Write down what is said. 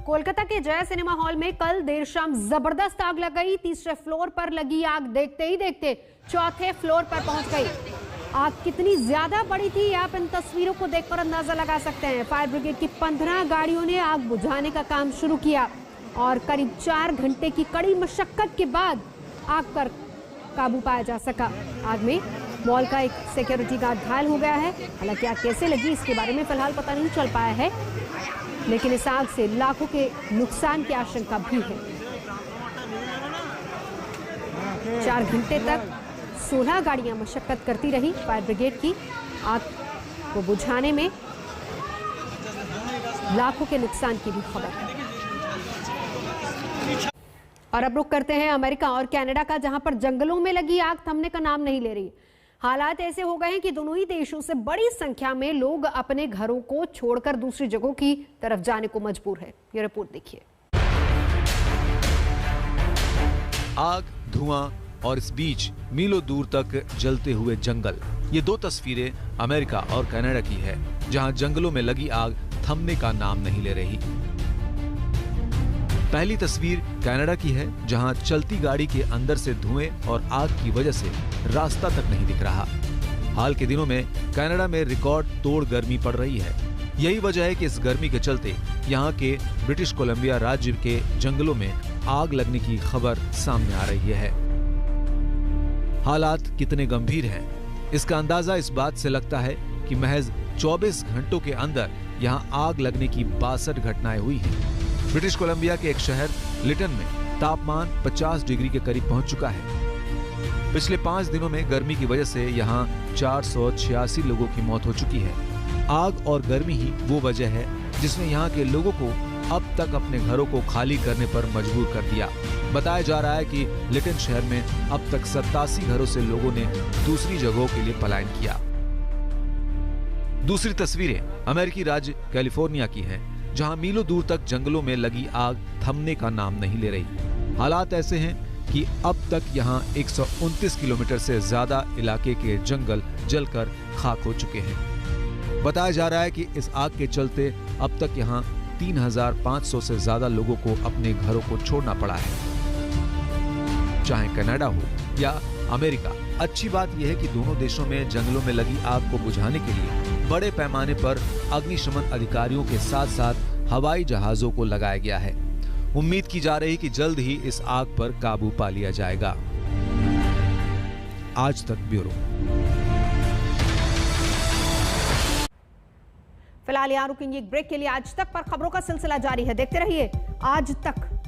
कोलकाता के जय cinema hall में कल देर शाम जबरदस्त आग लग गई। तीसरे फ्लोर पर लगी आग देखते ही देखते चौथे फ्लोर पर पहुंच गई। आग कितनी ज्यादा बड़ी थी आप इन तस्वीरों को देखकर अंदाजा लगा सकते हैं। फायर ब्रिगेड की 15 गाड़ियों ने आग बुझाने का काम शुरू किया और करीब 4 घंटे की कड़ी मशक्कत के बाद आग पर काबू पाया जा सका। आग में मॉल का एक सिक्योरिटी गार्ड घायल हो गया है। हालांकि आग कैसे लगी इसके बारे में फिलहाल पता नहीं चल पाया है, लेकिन इस आग से लाखों के नुकसान की आशंका भी है। 4 घंटे तक 16 गाड़ियां मशक्कत करती रही फायर ब्रिगेड की। आग को बुझाने में लाखों के नुकसान की भी खबर है। और अब रुक करते हैं अमेरिका और कनाडा का, जहां पर जंगलों में लगी आग थमने का नाम नहीं ले रही। हालात ऐसे हो गए हैं कि दोनों ही देशों से बड़ी संख्या में लोग अपने घरों को छोड़कर दूसरी जगहों की तरफ जाने को मजबूर है। ये रिपोर्ट देखिए। आग, धुआं और इस बीच मीलों दूर तक जलते हुए जंगल, ये 2 तस्वीरें अमेरिका और कनाडा की है, जहां जंगलों में लगी आग थमने का नाम नहीं ले रही। पहली तस्वीर कनाडा की है, जहां चलती गाड़ी के अंदर से धुएं और आग की वजह से रास्ता तक नहीं दिख रहा। हाल के दिनों में कनाडा में रिकॉर्ड तोड़ गर्मी पड़ रही है। यही वजह है कि इस गर्मी के चलते यहां के ब्रिटिश कोलंबिया राज्य के जंगलों में आग लगने की खबर सामने आ रही है। हालात कितने गंभीर हैं, इसका अंदाजा इस बात से लगता है कि महज 24 घंटों के अंदर यहां आग लगने की 62 घटनाएं हुई हैं। ब्रिटिश कोलंबिया के एक शहर लिटन में तापमान 50 डिग्री के करीब पहुंच चुका है। पिछले 5 दिनों में गर्मी की वजह से यहां 486 लोगों की मौत हो चुकी है। आग और गर्मी ही वो वजह है जिसने यहां के लोगों को अब तक अपने घरों को खाली करने पर मजबूर कर दिया। बताया जा रहा है कि लिटन शहर में अब तक 87 घरों से लोगों ने दूसरी जगहों के लिए पलायन किया। दूसरी तस्वीरें अमेरिकी राज्य कैलिफोर्निया की हैं, जहां मीलों दूर तक जंगलों में लगी आग थमने का नाम नहीं ले रही। हालात ऐसे हैं कि अब तक यहां 129 किलोमीटर से ज्यादा इलाके के जंगल जलकर खाक हो चुके हैं। बताया जा रहा है कि इस आग के चलते अब तक यहां 3500 से ज्यादा लोगों को अपने घरों को छोड़ना पड़ा है। चाहे कनाडा हो या अमेरिका, अच्छी बात यह है कि दोनों देशों में जंगलों में लगी आग को बुझाने के लिए बड़े पैमाने पर अग्निशमन अधिकारियों के साथ साथ हवाई जहाजों को लगाया गया है। उम्मीद की जा रही है कि जल्द ही इस आग पर काबू पा लिया जाएगा। आज तक ब्यूरो। फिलहाल यहाँ रुकेंगे एक ब्रेक के लिए। आज तक पर खबरों का सिलसिला जारी है, देखते रहिए आज तक।